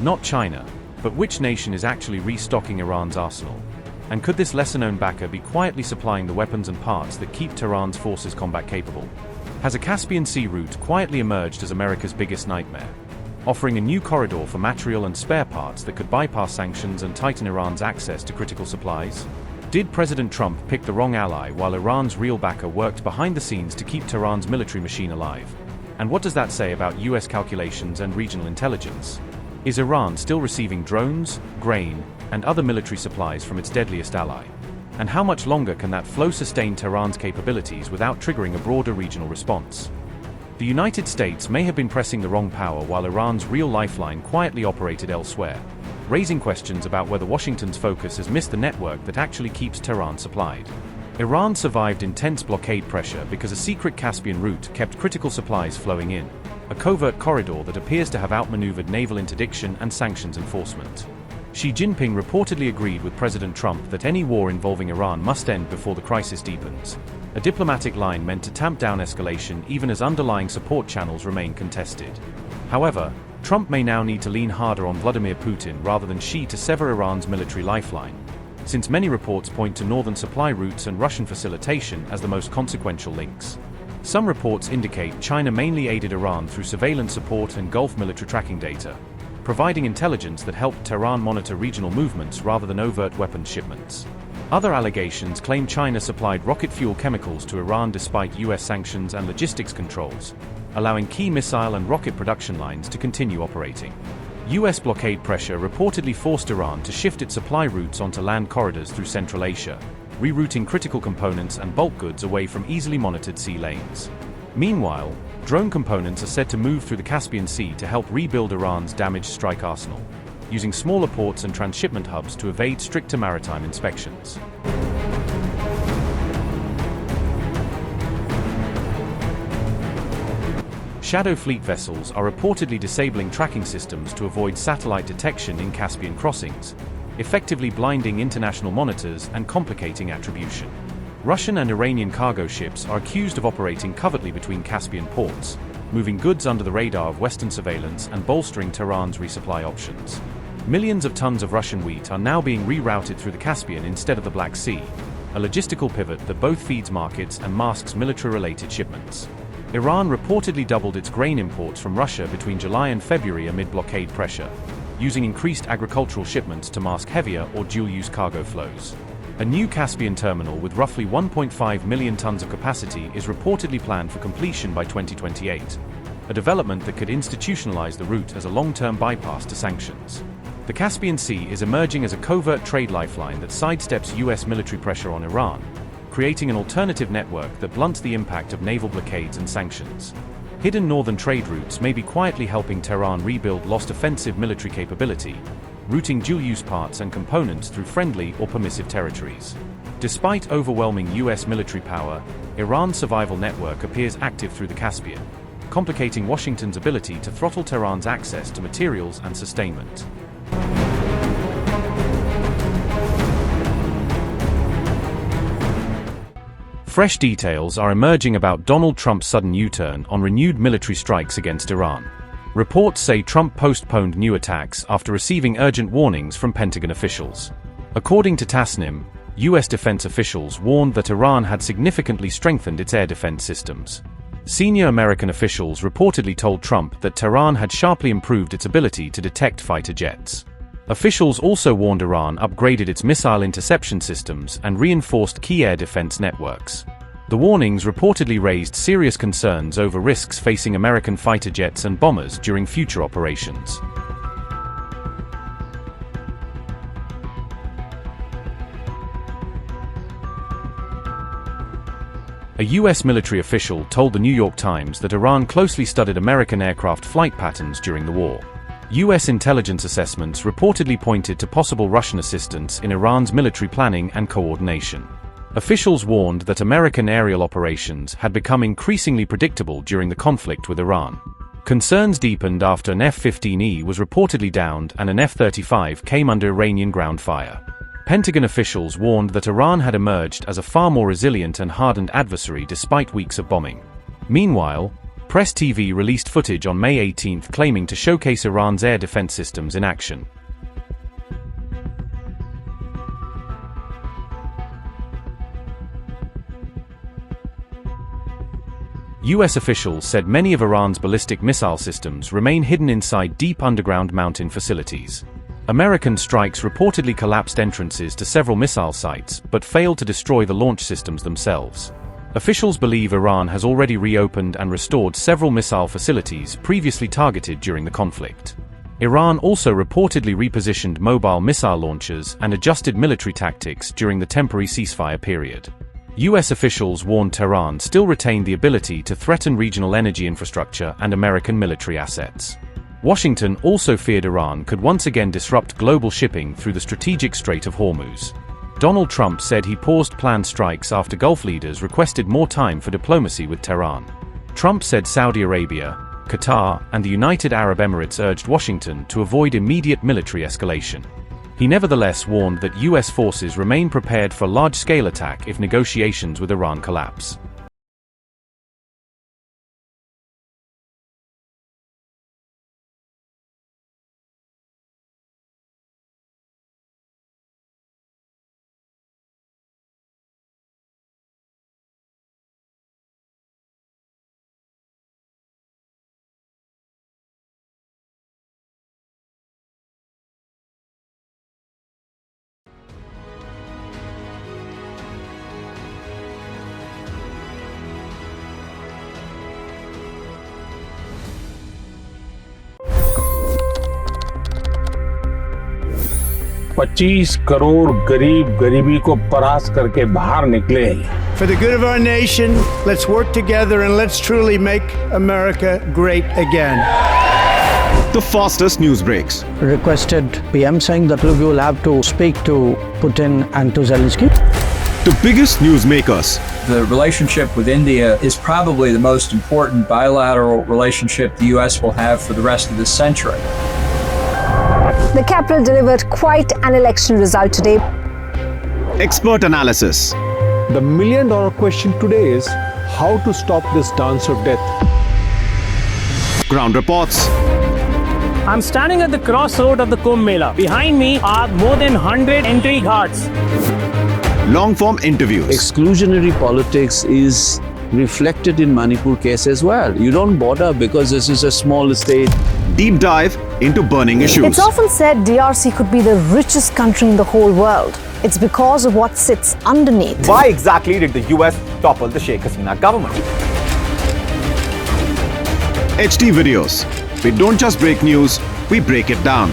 Not China, but which nation is actually restocking Iran's arsenal? And could this lesser-known backer be quietly supplying the weapons and parts that keep Tehran's forces combat capable? Has a Caspian Sea route quietly emerged as America's biggest nightmare, offering a new corridor for material and spare parts that could bypass sanctions and tighten Iran's access to critical supplies? Did President Trump pick the wrong ally while Iran's real backer worked behind the scenes to keep Tehran's military machine alive? And what does that say about US calculations and regional intelligence? Is Iran still receiving drones, grain, and other military supplies from its deadliest ally? And how much longer can that flow sustain Tehran's capabilities without triggering a broader regional response? The United States may have been pressing the wrong power while Iran's real lifeline quietly operated elsewhere, raising questions about whether Washington's focus has missed the network that actually keeps Tehran supplied. Iran survived intense blockade pressure because a secret Caspian route kept critical supplies flowing in, a covert corridor that appears to have outmaneuvered naval interdiction and sanctions enforcement. Xi Jinping reportedly agreed with President Trump that any war involving Iran must end before the crisis deepens, a diplomatic line meant to tamp down escalation even as underlying support channels remain contested. However, Trump may now need to lean harder on Vladimir Putin rather than Xi to sever Iran's military lifeline, since many reports point to northern supply routes and Russian facilitation as the most consequential links. Some reports indicate China mainly aided Iran through surveillance support and Gulf military tracking data, providing intelligence that helped Tehran monitor regional movements rather than overt weapons shipments. Other allegations claim China supplied rocket fuel chemicals to Iran despite US sanctions and logistics controls, allowing key missile and rocket production lines to continue operating. US blockade pressure reportedly forced Iran to shift its supply routes onto land corridors through Central Asia, rerouting critical components and bulk goods away from easily monitored sea lanes. Meanwhile, drone components are said to move through the Caspian Sea to help rebuild Iran's damaged strike arsenal, using smaller ports and transshipment hubs to evade stricter maritime inspections. Shadow fleet vessels are reportedly disabling tracking systems to avoid satellite detection in Caspian crossings, effectively blinding international monitors and complicating attribution. Russian and Iranian cargo ships are accused of operating covertly between Caspian ports, moving goods under the radar of Western surveillance and bolstering Tehran's resupply options. Millions of tons of Russian wheat are now being rerouted through the Caspian instead of the Black Sea, a logistical pivot that both feeds markets and masks military-related shipments. Iran reportedly doubled its grain imports from Russia between July and February amid blockade pressure, using increased agricultural shipments to mask heavier or dual-use cargo flows. A new Caspian terminal with roughly 1.5 million tons of capacity is reportedly planned for completion by 2028, a development that could institutionalize the route as a long-term bypass to sanctions. The Caspian Sea is emerging as a covert trade lifeline that sidesteps US military pressure on Iran, creating an alternative network that blunts the impact of naval blockades and sanctions. Hidden northern trade routes may be quietly helping Tehran rebuild lost offensive military capability, routing dual-use parts and components through friendly or permissive territories. Despite overwhelming US military power, Iran's survival network appears active through the Caspian, complicating Washington's ability to throttle Tehran's access to materials and sustainment. Fresh details are emerging about Donald Trump's sudden U-turn on renewed military strikes against Iran. Reports say Trump postponed new attacks after receiving urgent warnings from Pentagon officials. According to Tasnim, US defense officials warned that Iran had significantly strengthened its air defense systems. Senior American officials reportedly told Trump that Tehran had sharply improved its ability to detect fighter jets. Officials also warned Iran upgraded its missile interception systems and reinforced key air defense networks. The warnings reportedly raised serious concerns over risks facing American fighter jets and bombers during future operations. A US military official told the New York Times that Iran closely studied American aircraft flight patterns during the war. US intelligence assessments reportedly pointed to possible Russian assistance in Iran's military planning and coordination. Officials warned that American aerial operations had become increasingly predictable during the conflict with Iran. Concerns deepened after an F-15E was reportedly downed and an F-35 came under Iranian ground fire. Pentagon officials warned that Iran had emerged as a far more resilient and hardened adversary despite weeks of bombing. Meanwhile, Press TV released footage on May 18 claiming to showcase Iran's air defense systems in action. US officials said many of Iran's ballistic missile systems remain hidden inside deep underground mountain facilities. American strikes reportedly collapsed entrances to several missile sites, but failed to destroy the launch systems themselves. Officials believe Iran has already reopened and restored several missile facilities previously targeted during the conflict. Iran also reportedly repositioned mobile missile launchers and adjusted military tactics during the temporary ceasefire period. US officials warned Tehran still retained the ability to threaten regional energy infrastructure and American military assets. Washington also feared Iran could once again disrupt global shipping through the strategic Strait of Hormuz. Donald Trump said he paused planned strikes after Gulf leaders requested more time for diplomacy with Tehran. Trump said Saudi Arabia, Qatar, and the United Arab Emirates urged Washington to avoid immediate military escalation. He nevertheless warned that US forces remain prepared for a large-scale attack if negotiations with Iran collapse. $25 crore गरीब गरीबी को परास्त करके बाहर निकले। For the good of our nation, let's work together and let's truly make America great again. The fastest news breaks. Requested PM saying that look, you will have to speak to Putin and to Zelensky. The biggest newsmakers. The relationship with India is probably the most important bilateral relationship the US will have for the rest of this century. The capital delivered quite an election result today. Expert analysis. The million-dollar question today is how to stop this dance of death. Ground reports. I'm standing at the crossroad of the Kumbh Mela. Behind me are more than 100 entry guards. Long-form interviews. Exclusionary politics is reflected in Manipur case as well. You don't bother because this is a small state. Deep dive into burning issues. It's often said DRC could be the richest country in the whole world. It's because of what sits underneath. Why exactly did the US topple the Sheikh Hasina government? HD videos. We don't just break news, we break it down.